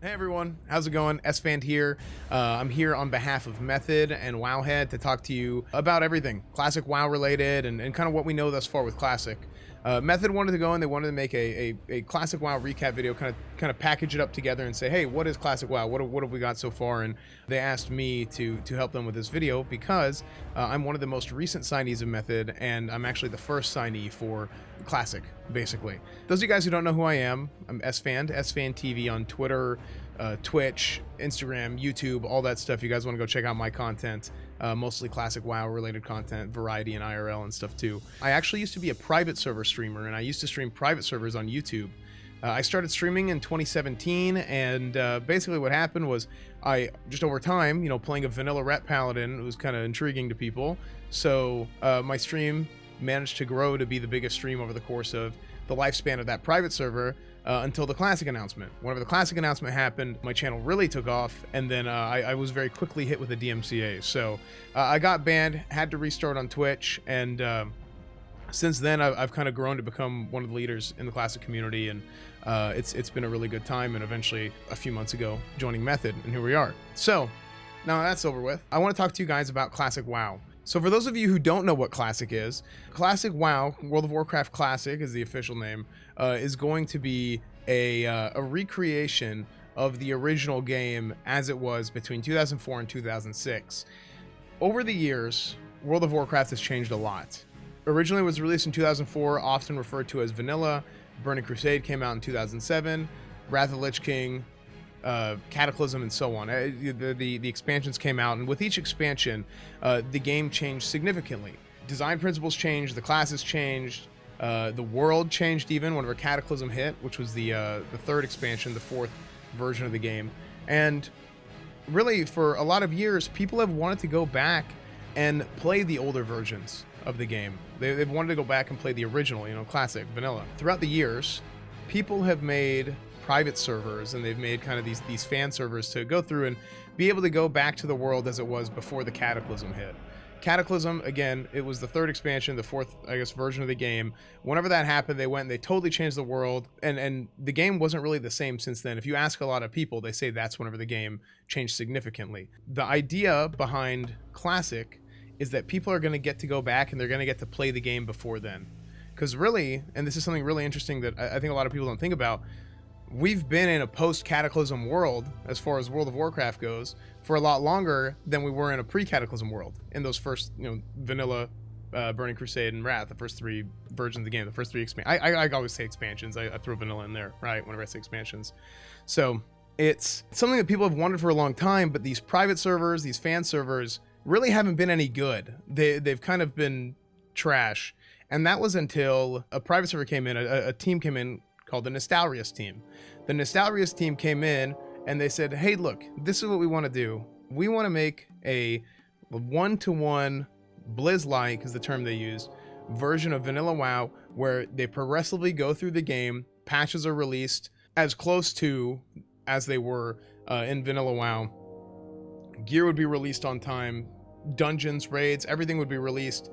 Hey everyone, how's it going? S-Fan here. I'm here on behalf of Method and Wowhead to talk to you about everything Classic WoW related and kind of what we know thus far with Classic. Method wanted to go and they wanted to make a Classic WoW recap video, kind of package it up together and say, hey, what is Classic WoW? What have we got so far? And they asked me to help them with this video because I'm one of the most recent signees of Method, and I'm actually the first signee for Classic, basically. Those of you guys who don't know who I am, I'm S-Fan TV on Twitter, Twitch, Instagram, YouTube, all that stuff. You guys want to go check out my content, mostly Classic WoW related content, variety and IRL and stuff too. I actually used to be a private server streamer, and I used to stream private servers on YouTube. I started streaming in 2017, and basically what happened was I just over time, playing a vanilla ret paladin was kind of intriguing to people. So my stream managed to grow to be the biggest stream over the course of the lifespan of that private server until the Classic announcement. Whenever the Classic announcement happened, my channel really took off, and then I was very quickly hit with a DMCA. So I got banned, had to restart on Twitch, and since then I've kind of grown to become one of the leaders in the Classic community, and it's been a really good time, and eventually a few months ago joining Method, and here we are. So now that's over with, I want to talk to you guys about Classic WoW. So for those of you who don't know what Classic is, Classic WoW, World of Warcraft Classic is the official name, is going to be a recreation of the original game as it was between 2004 and 2006. Over the years, World of Warcraft has changed a lot. Originally it was released in 2004, often referred to as Vanilla. Burning Crusade came out in 2007. Wrath of the Lich King, Cataclysm, and so on. The expansions came out, and with each expansion, the game changed significantly. Design principles changed, the classes changed, the world changed even whenever Cataclysm hit, which was the third expansion, the fourth version of the game. And really, for a lot of years, people have wanted to go back and play the older versions of the game. They've wanted to go back and play the original, Classic, Vanilla. Throughout the years, people have made private servers, and they've made kind of these fan servers to go through and be able to go back to the world as it was before the Cataclysm hit. Cataclysm, again, it was the third expansion, the fourth, version of the game. Whenever that happened, they went and they totally changed the world, and the game wasn't really the same since then. If you ask a lot of people, they say that's whenever the game changed significantly. The idea behind Classic is that people are going to get to go back and they're going to get to play the game before then. Because really, and this is something really interesting that I think a lot of people don't think about, we've been in a post-Cataclysm world, as far as World of Warcraft goes, for a lot longer than we were in a pre-Cataclysm world. In those first, Vanilla, Burning Crusade, and Wrath, the first three versions of the game, the first three expansions. I always say expansions. I throw Vanilla in there, right, whenever I say expansions. So it's something that people have wanted for a long time, but these private servers, these fan servers, really haven't been any good. They've kind of been trash. And that was until a private server came in, a team came in called the Nostalrius team. The Nostalrius team came in and they said, hey, look, this is what we want to do. We want to make a one-to-one Blizz-like, is the term they used, version of Vanilla WoW, where they progressively go through the game, patches are released as close to as they were in Vanilla WoW. Gear would be released on time, dungeons, raids, everything would be released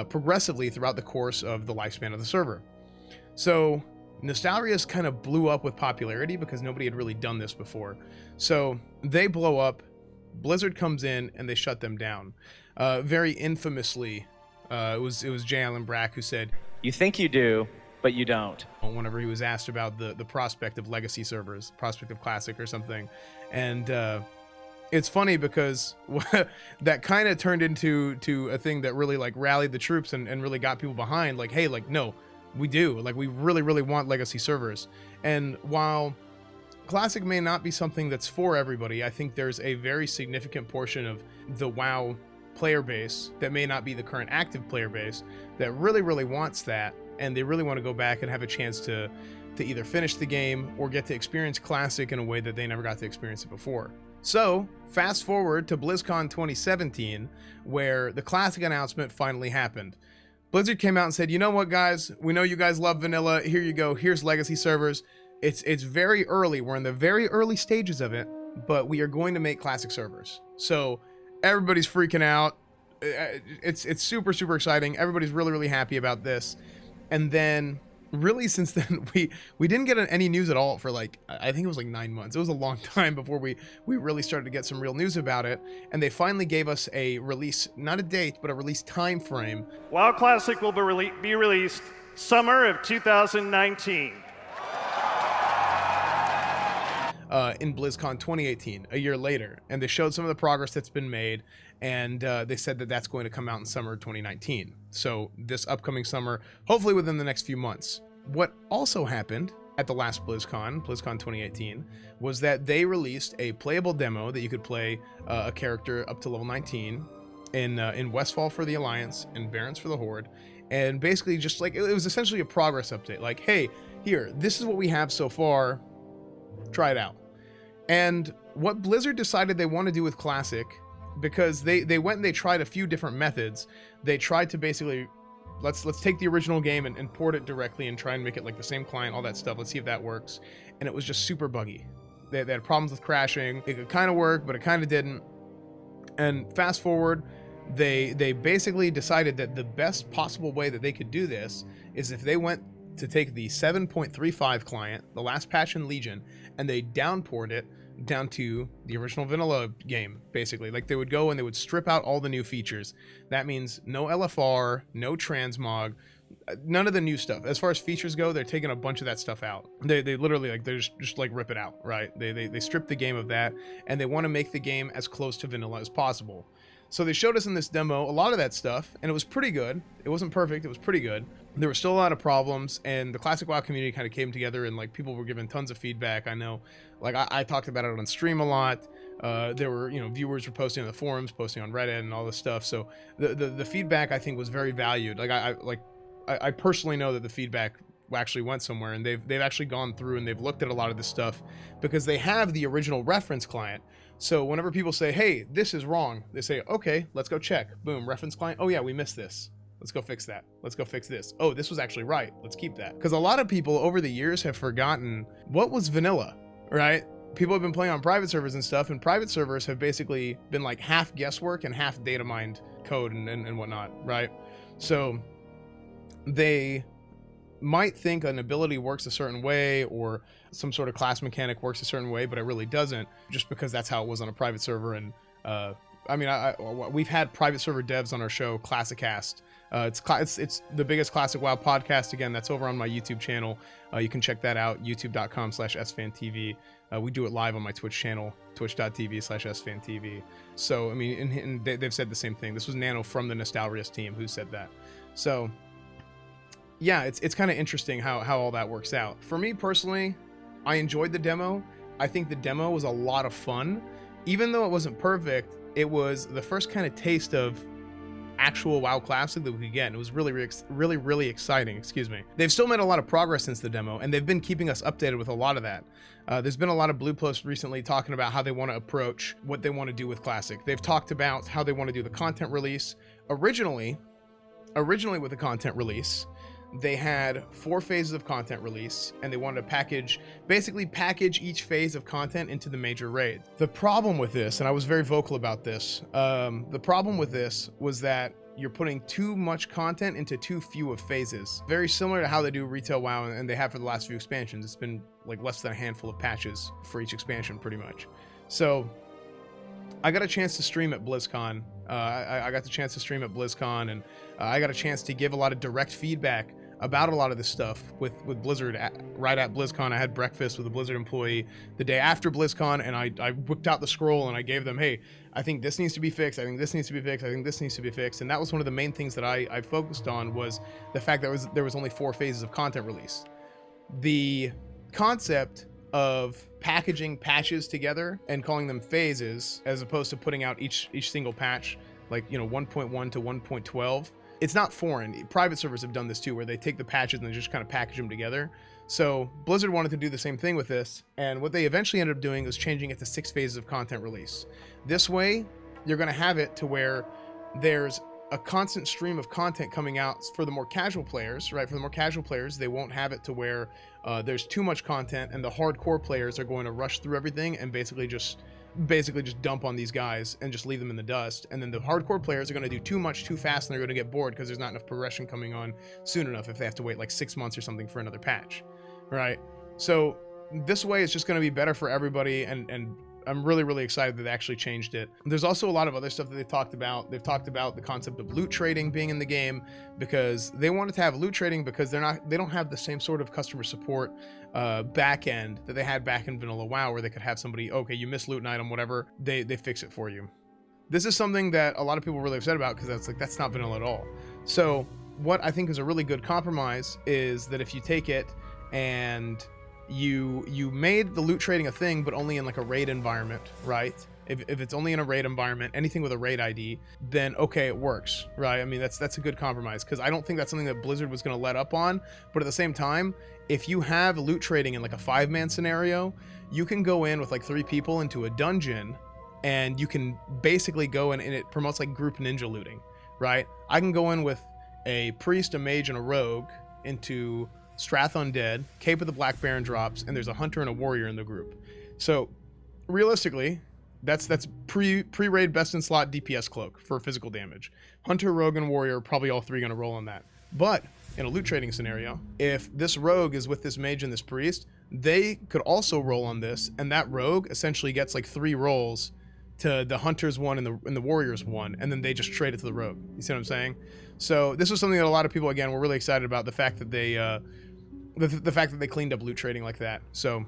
progressively throughout the course of the lifespan of the server. So Nostalrius kind of blew up with popularity because nobody had really done this before. So they blow up, Blizzard comes in, and they shut them down. Very infamously, it was J. Allen Brack who said, "You think you do, but you don't." Whenever he was asked about the prospect of legacy servers, prospect of Classic or something. And it's funny because that kind of turned into a thing that really rallied the troops and really got people behind, hey, no, we do. We really, really want legacy servers. And while Classic may not be something that's for everybody, I think there's a very significant portion of the WoW player base that may not be the current active player base that really, really wants that. And they really want to go back and have a chance to either finish the game or get to experience Classic in a way that they never got to experience it before. So fast forward to BlizzCon 2017, where the Classic announcement finally happened. Blizzard came out and said, you know what, guys, we know you guys love vanilla. Here you go. Here's legacy servers. It's very early. We're in the very early stages of it, but we are going to make Classic servers. So everybody's freaking out. It's super, super exciting. Everybody's really, really happy about this. And then really since then we didn't get any news at all for like, I think it was like 9 months. It was a long time before we really started to get some real news about it, and they finally gave us a release, not a date, but a release time frame. WoW Classic will be released summer of 2019. In BlizzCon 2018, a year later, and they showed some of the progress that's been made, and they said that that's going to come out in summer 2019. So this upcoming summer, hopefully within the next few months. What also happened at the last BlizzCon 2018, was that they released a playable demo that you could play a character up to level 19 in Westfall for the Alliance and Barrens for the Horde, and basically just like, it was essentially a progress update. Like, hey, here, this is what we have so far. Try it out. And what Blizzard decided they want to do with Classic, because they went and they tried a few different methods. They tried to basically, let's take the original game and port it directly and try and make it like the same client, all that stuff. Let's see if that works. And it was just super buggy. They had problems with crashing. It could kind of work, but it kind of didn't. And fast forward, they basically decided that the best possible way that they could do this is if they went to take the 7.35 client, the last patch in Legion, and they downport it down to the original vanilla game, basically. Like, they would go and they would strip out all the new features. That means no LFR, no transmog, none of the new stuff. As far as features go, they're taking a bunch of that stuff out. They literally, like, they just like rip it out, right? They strip the game of that, and they want to make the game as close to vanilla as possible. So they showed us in this demo a lot of that stuff, and it was pretty good. It wasn't perfect, it was pretty good. There were still a lot of problems, and the Classic WoW community kind of came together, and like, people were giving tons of feedback. I know, like, I talked about it on stream a lot. There were, you know, viewers were posting on the forums, posting on Reddit and all this stuff. So the feedback, I think, was very valued. Like, I personally know that the feedback actually went somewhere, and they've actually gone through and they've looked at a lot of this stuff, because they have the original reference client. So whenever people say, hey, this is wrong, they say, okay, let's go check. Boom, reference client. Oh yeah, we missed this. Let's go fix that. Let's go fix this. Oh, this was actually right. Let's keep that. Because a lot of people over the years have forgotten what was vanilla, right? People have been playing on private servers and stuff, and private servers have basically been like half guesswork and half data mined code and whatnot, right? So they might think an ability works a certain way, or some sort of class mechanic works a certain way, but it really doesn't, just because that's how it was on a private server. And I mean, we've had private server devs on our show, Classicast. It's the biggest Classic WoW podcast. Again, that's over on my YouTube channel. You can check that out, youtube.com/sfantv. We do it live on my Twitch channel, twitch.tv/sfantv. So, I mean, and they've said the same thing. This was Nano from the Nostalrius team who said that. So, yeah, it's kind of interesting how all that works out. For me personally, I enjoyed the demo. I think the demo was a lot of fun. Even though it wasn't perfect, it was the first kind of taste of actual WoW Classic that we could get. And it was really exciting. Excuse me. They've still made a lot of progress since the demo, and they've been keeping us updated with a lot of that. There's been a lot of blue posts recently talking about how they want to approach what they want to do with Classic. They've talked about how they want to do the content release. Originally with the content release, they had 4 phases of content release, and they wanted to basically package each phase of content into the major raid. The problem with this, and I was very vocal about this, the problem with this was that you're putting too much content into too few of phases. Very similar to how they do retail WoW, and they have for the last few expansions. It's been like less than a handful of patches for each expansion, pretty much. So I got a chance to stream at BlizzCon. I got the chance to stream at BlizzCon, and I got a chance to give a lot of direct feedback about a lot of this stuff with Blizzard right at BlizzCon. I had breakfast with a Blizzard employee the day after BlizzCon, and I whipped out the scroll and I gave them, hey, I think this needs to be fixed. I think this needs to be fixed. I think this needs to be fixed. And that was one of the main things that I focused on, was the fact that there was only 4 phases of content release. The concept of packaging patches together and calling them phases, as opposed to putting out each single patch, like, you know, 1.1 to 1.12, it's not foreign. Private servers have done this too, where they take the patches and they just kind of package them together. So Blizzard wanted to do the same thing with this, and what they eventually ended up doing was changing it to 6 phases of content release. This way, you're going to have it to where there's a constant stream of content coming out for the more casual players, right? For the more casual players, they won't have it to where there's too much content, and the hardcore players are going to rush through everything and basically just basically just dump on these guys and just leave them in the dust. And then the hardcore players are going to do too much too fast, and they're going to get bored because there's not enough progression coming on soon enough if they have to wait like 6 months or something for another patch, right? So this way it's just going to be better for everybody, and I'm really, really excited that they actually changed it. There's also a lot of other stuff that they've talked about. They've talked about the concept of loot trading being in the game, because they wanted to have loot trading because they don't have the same sort of customer support back end that they had back in vanilla WoW, where they could have somebody, okay, you missed loot an item, whatever, they fix it for you. This is something that a lot of people are really upset about, because that's not vanilla at all. So what I think is a really good compromise is that if you take it and you made the loot trading a thing, but only in like a raid environment, right? If it's only in a raid environment, anything with a raid ID, then okay, it works, right? I mean, that's a good compromise, because I don't think that's something that Blizzard was going to let up on. But at the same time, if you have loot trading in like a 5-man scenario, you can go in with like 3 people into a dungeon, and you can basically go in, and it promotes like group ninja looting, right? I can go in with a priest, a mage, and a rogue into Strath Undead, Cape of the Black Baron drops, and there's a hunter and a warrior in the group. So realistically, that's pre-raid best in slot DPS cloak for physical damage. Hunter, rogue, and warrior are probably all 3 going to roll on that. But in a loot trading scenario, if this rogue is with this mage and this priest, they could also roll on this, and that rogue essentially gets like 3 rolls to the hunter's 1 and the warrior's 1, and then they just trade it to the rogue. You see what I'm saying? So this was something that a lot of people, again, were really excited about, the fact that they the fact that they cleaned up loot trading like that. So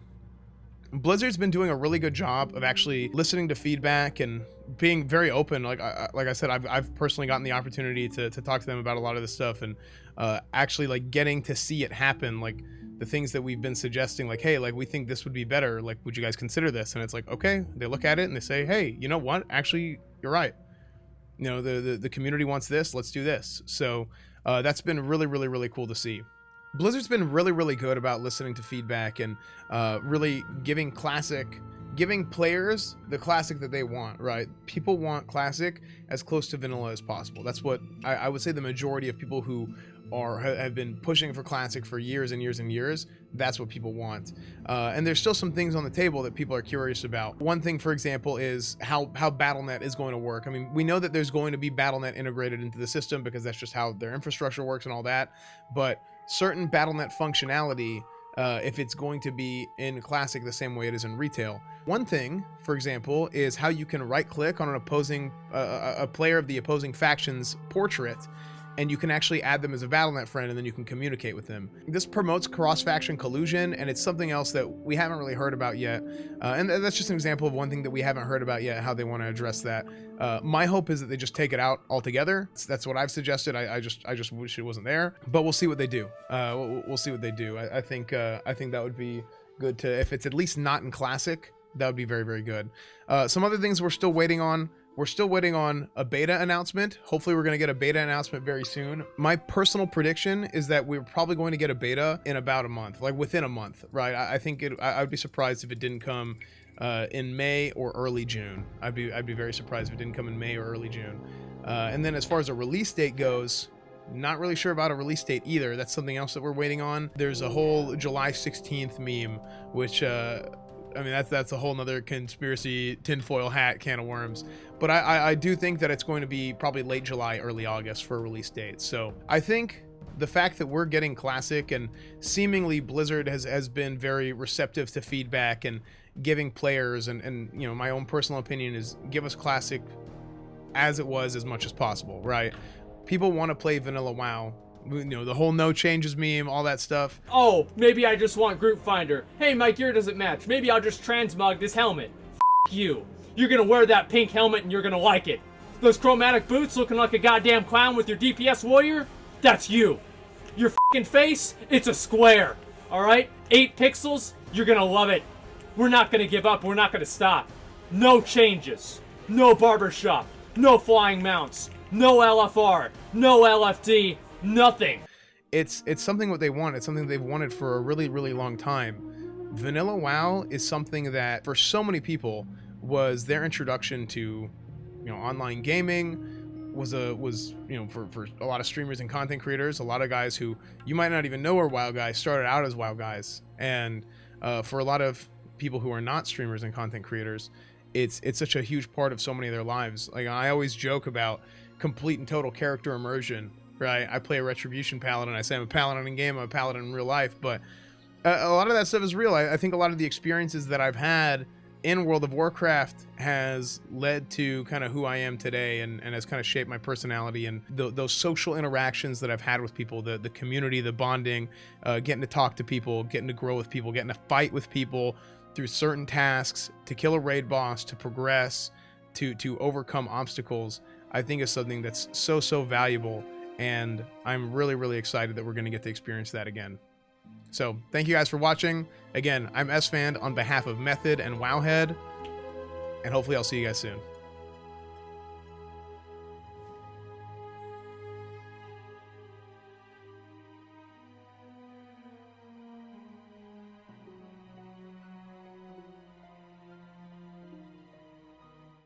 Blizzard's been doing a really good job of actually listening to feedback and being very open. Like I said, I've personally gotten the opportunity to talk to them about a lot of this stuff, and actually like getting to see it happen. Like the things that we've been suggesting, like, hey, like we think this would be better. Like, would you guys consider this? And it's like, okay, they look at it and they say, hey, you know what? Actually, you're right. You know, the community wants this. Let's do this. So that's been really, really, really cool to see. Blizzard's been really, really good about listening to feedback and really giving players the classic that they want, right? People want classic as close to vanilla as possible. That's what I would say the majority of people who have been pushing for classic for years and years and years, that's what people want. And there's still some things on the table that people are curious about. One thing, for example, is how Battlenet is going to work. I mean, we know that there's going to be Battlenet integrated into the system because that's just how their infrastructure works and all that. But certain Battlenet functionality, if it's going to be in classic the same way it is in retail. One thing, for example, is how you can right-click on an opposing a player of the opposing faction's portrait, and you can actually add them as a Battlenet friend, and then you can communicate with them. This promotes cross-faction collusion, and it's something else that we haven't really heard about yet. And that's just an example of one thing that we haven't heard about yet, how they want to address that. My hope is that they just take it out altogether. That's what I've suggested. I just wish it wasn't there, but we'll see what they do. We'll see what they do. I think that would be good to, if it's at least not in classic, that would be very, very good. Some other things we're still waiting on. We're still waiting on a beta announcement. Hopefully we're going to get a beta announcement very soon. My personal prediction is that we're probably going to get a beta in about a month, like within a month, right? I think I would be surprised if it didn't come in May or early June. I'd be very surprised if it didn't come in May or early June. And then as far as a release date goes, not really sure about a release date either. That's something else that we're waiting on. There's a whole July 16th meme, which I mean, that's a whole nother conspiracy tinfoil hat can of worms. But I do think that it's going to be probably late July, early August for a release date. So I think the fact that we're getting classic, and seemingly Blizzard has been very receptive to feedback and giving players, and you know, my own personal opinion is give us classic as it was as much as possible, right? People want to play vanilla WoW. You know, the whole no changes meme, all that stuff. Oh, maybe I just want group finder. Hey, my gear doesn't match. Maybe I'll just transmog this helmet. F you. You're gonna wear that pink helmet and you're gonna like it. Those chromatic boots looking like a goddamn clown with your DPS warrior? That's you. Your f***ing face? It's a square. Alright? 8 pixels? You're gonna love it. We're not gonna give up. We're not gonna stop. No changes. No barbershop. No flying mounts. No LFR. No LFD. Nothing. It's something what they want. It's something they've wanted for a really, really long time. Vanilla WoW is something that for so many people was their introduction to, you know, online gaming. Was you know, for a lot of streamers and content creators, a lot of guys who you might not even know are WoW guys started out as WoW guys. And for a lot of people who are not streamers and content creators, it's such a huge part of so many of their lives. Like, I always joke about complete and total character immersion, right? I play a Retribution Paladin. I say I'm a Paladin in game, I'm a Paladin in real life, but a lot of that stuff is real. I think a lot of the experiences that I've had in World of Warcraft has led to kind of who I am today, and has kind of shaped my personality, and those social interactions that I've had with people, the community, the bonding, getting to talk to people, getting to grow with people, getting to fight with people through certain tasks, to kill a raid boss, to progress, to overcome obstacles, I think is something that's so valuable, and I'm really excited that we're going to get to experience that again. So thank you guys for watching. Again, I'm SFand on behalf of Method and Wowhead, and hopefully I'll see you guys soon.